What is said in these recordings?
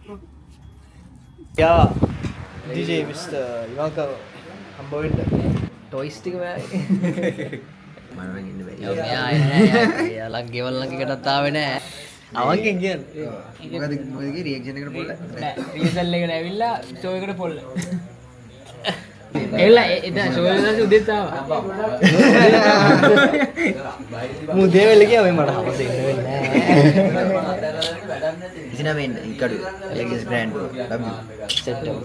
Yeah, DJ Mr. Ivanka හම්බවෙන්න toys ටික වැයි මම ඉන්න බෑ. යා ළඟ ගෙවල් ළඟ එකටත් ආවේ නෑ. අවංකෙන් කියන්නේ. මොකද රියැක්ෂන් එකට පොල්ල. නෑ රියල්සල් එකට ඇවිල්ලා ෂෝ එකට පොල්ල. එල්ල එදා ෂෝ එකට උදේට ආවා. මුදේ වෙල ගියා මට හවස ඉන්න වෙන්නේ නෑ. ඉතින් අපි ඉකඩු එලෙගස් ග්‍රෑන්ඩ් W සෙට් එක.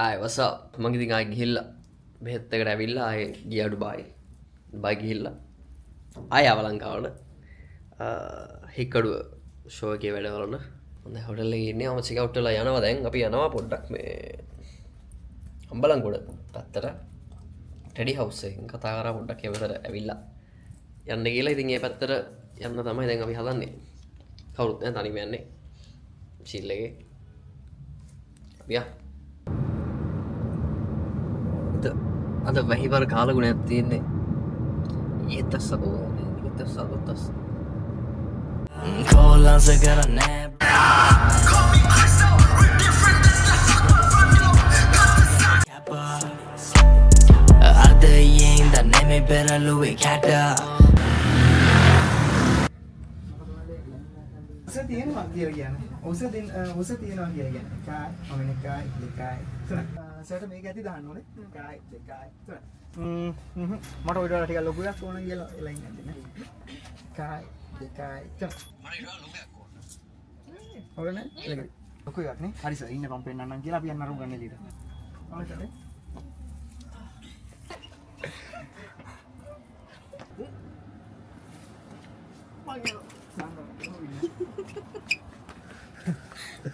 ආයි what's up මම ඉතින් ආයි ගිහිල්ලා බෙහෙත් එකට ඇවිල්ලා ආයි ගියා ඩුබායි ගිහිල්ලා ආයි ආව ලංකාවට හික්කඩුව ෂෝ එකේ වැඩ කරන හොඳ හොටල් එකේ ඉන්නේ මම චෙක් අවුට් වෙලා යනවා දැන් අපි යනවා පොඩ්ඩක් මේ අම්බලන්ගොඩ පැත්තට ටෙඩි හවුස් එකෙන් කතා කරා පොඩ්ඩක් ඒ පැත්තට ඇවිල්ලා යන්න කියලා ඉතින් ඒ පැත්තට යන්න තමයි දැන් අපි හදන්නේ කවුරුත් නැහැ තනියම යන්නේ චිල් එකේ අපි අද වැහිබර කාලගුණයක් තියෙන්නේ ඊතස් කොල්ලන්ස කරන්නේ අද යෙන් දන්නේ පෙරළුවේ කැට ඔස තියෙනවා කියලා කියන්නේ ඔස තියෙනවා කියලා කියන්නේ එකයි ඔන්න එකයි දෙකයි තුනයි සර්ට මේක ඇති දාන්න ඕනේ එකයි දෙකයි තුනයි මට ඔය වල ටිකක් ලොකුයක් ඕන කියලා එලා ඉන්නේ නේ එකයි දෙකයි තුනයි මට ඊට ලොකුයක් ඕන ඕනේ නේ ලොකු එකක් නේ හරි සර් ඉන්න මම පෙන්නන්නම් කියලා අපි යන්න අරුම් ගන්න එළියට ඔන්න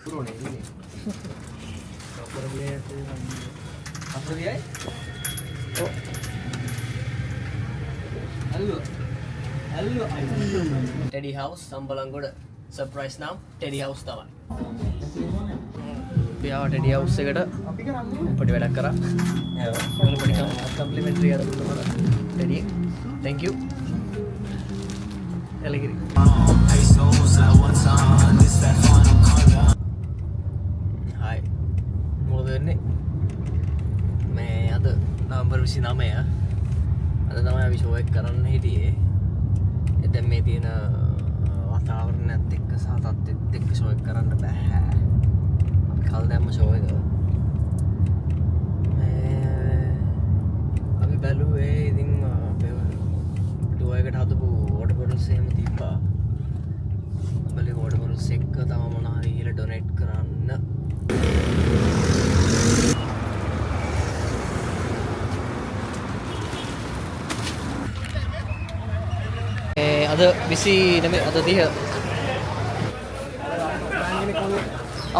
Purone ini. Dokter beliau itu apa dia? Oh. Hello. Teddy House Sambalanggoda. Surprise now. Teddy House තමයි. පියාව Teddy House එකට පොඩි වැඩක් කරා. ඔයාලා පොඩි කම්ප්ලිමන්ටරි එකක් දුන්නා. Teddy. Thank you. එලගිරි. Hai. මොකද වෙන්නේ? මේ අද නවම්බර් 29 අද තමයි අපි ෂෝ එක කරන්න හිටියේ. දැන් මේ තියෙන වාතාවරණයත් එක්ක සහ තත්ත්වෙත් එක්ක ෂෝ එක කරන්න බෑ. අපි කල් දැම්ම ෂෝ එක. අපි බැලුවේ ඉතින් ටුවර් එකට හදපු වෝටර් බොටල්ස් එහෙම තිබ්බා. බලේ වෝටර් බොටල්ස් එක තම මොන හරි ඉහළ ඩොනේට් කරන්න. අද 29 අද 30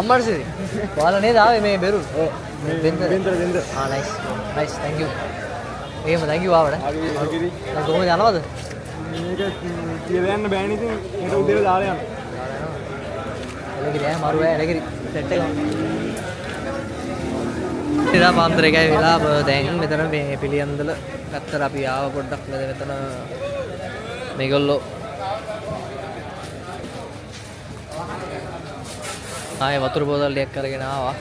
අම්මර්සි ඔයාලා නේද ආවේ මේ බෙරුල් දෙන්න ආ නයිස් thank you එහෙම thank you ආවට හරි කොහොමද යනවද මේක කියලා යන්න බෑනේ ඉතින් හෙට උදේට දාලා යන්න එලගිරි මාරු එලගිරි සෙට් එක ඉතින් පාන්දර එකයි වෙලා දැන් මෙතන මේ පිළියන්දල පැත්තට අපි ආව පොඩ්ඩක් මෙතන මේගොල්ලෝ ආයේ වතුර බෝතල් ටිකක් අරගෙන ආවා.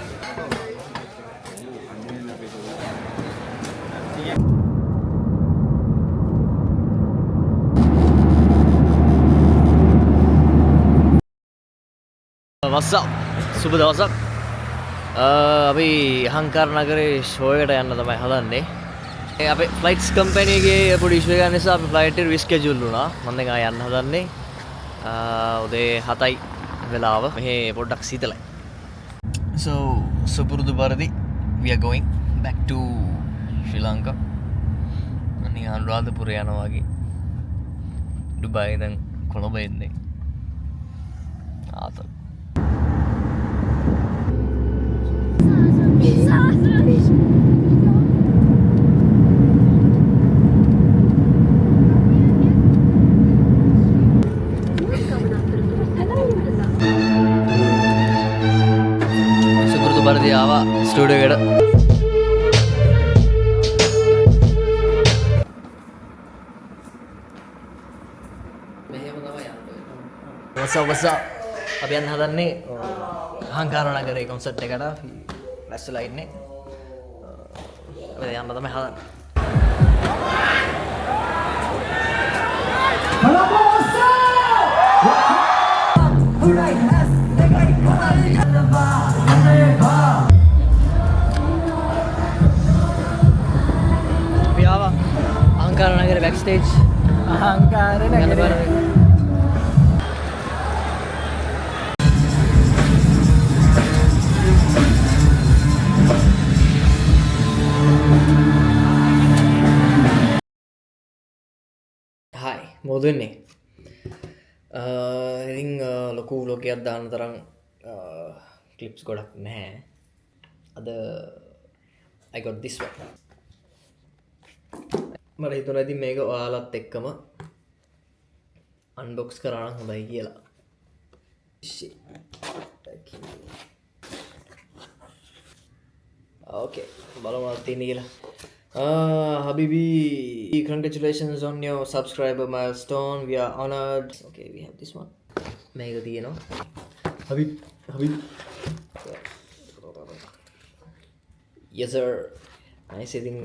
What's up? සුබ දවසක්. අපි අහංකාර නගරේ ෂෝ එකට යන්න තමයි හදන්නේ. අපේ ෆ්ලයිට්ස් කම්පැනි එකේ පොඩි ඉෂුව එකක් නිසා අපි ෆ්ලයිට් එක රිස්කෙජුවල් වුණා. මම දැන් ආය යන්න හදන්නේ. උදේ 7යි වෙලාව. මෙහි පොඩ්ඩක් සීතලයි. So සුපුරුදු පරිදි we are going back to Sri Lanka. අනිත් අනුරාධපුර යනවා වගේ. ඩුබායි දැන් කොළඹ එන්නේ. ආතල්. බරදී ආවා ස්ටුඩියෝ එකට. මෙහෙම තමයි යන්නේ. what's up අපි යන්න හදන්නේ අහංකාර නගරේ කොන්සර්ට් එකට ලැස්සලා ඉන්නේ. යන්න තමයි හදන්නේ. අපි ආවා අහංකාර නගරේ බෑක් ස්ටේජ්. අහංකාර නගරේ හයි මොදන්නේ ඉතින් ලොකු ලෝකයක් දාන්න තරම් ක්ලිප්ස් ගොඩක් නැහැ අද I got this one මට හිතුණා ඉතින් මේක ඔයාලත් එක්කම අන්බොක්ස් කරා නම් හොඳයි කියලා okay බලමු මොකක්ද තියෙන්නේ කියලා Habibi, congratulations on your subscriber milestone. We are honored. Okay, we have this one. Mega the, you know. Habib. Yes, sir. Nice thing.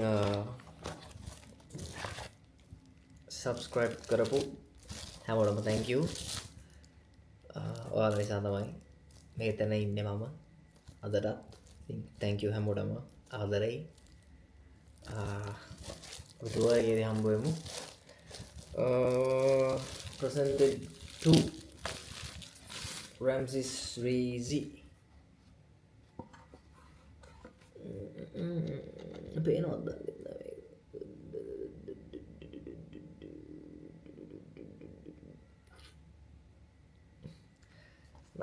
Subscribe karapu. Hamodama, thank you. All right, Sandamai. Meghtana inne mama. Adara. Thank you, Hamodama. Adarai. දුවගේ හම්බුවමු presented to Ramses Reezy පේනවද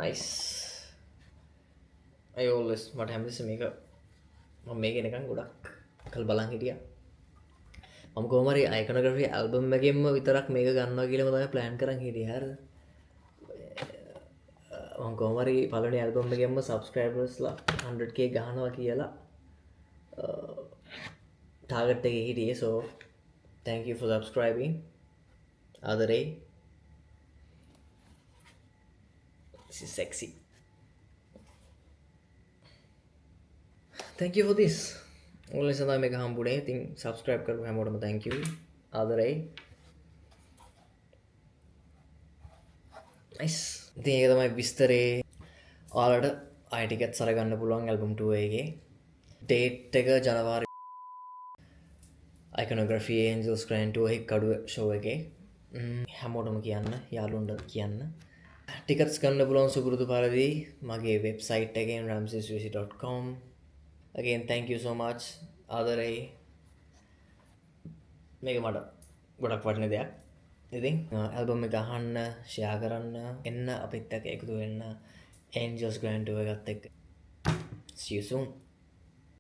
nice I always මට හැමතිස්සෙම මේක මම මේක නිකන් ගොඩක් කල් බලන් හිටියා මම කොහොම හරි iconography album එකෙන්ම විතරක් මේක ගන්නවා කියලා තමයි plan කරන් හිටියේ හරිද මම කොහොම හරි පළවෙනි album එකෙන්ම subscribers ලා 100k ගහනවා කියලා target එකේ හිටියේ so thank you for subscribing ආදරේ this is sexy thank you for this ඔයාලා නිසා තමයි මේක හම්බුනේ. ඉතින් subscribe කරපු හැමෝටම thank you. ආදරේ. nice. ඉතින් ඒක තමයි විස්තරේ. ඔයාලට ආයෙ ටිකට්ස් අරගන්න පුළුවන් album 2 එකේ. date එක ජනවාරි iconography angels grand tour එක කඩුව show එකේ. හැමෝටම කියන්න, යාළුවන්ට කියන්න. ටිකට්ස් ගන්න පුළුවන් සුපුරුදු පරිදි මගේ website එකෙන් ramsesreezy.com again thank you so much ආදරේ මේක මට ගොඩක් වටින දෙයක් ඉතින් ඇල්බම් එක අහන්න ෂෙයා කරන්න එන්න අපිත් එක්ක එකතු වෙන්න Angels Grand Tour එකත් එක්ක see you soon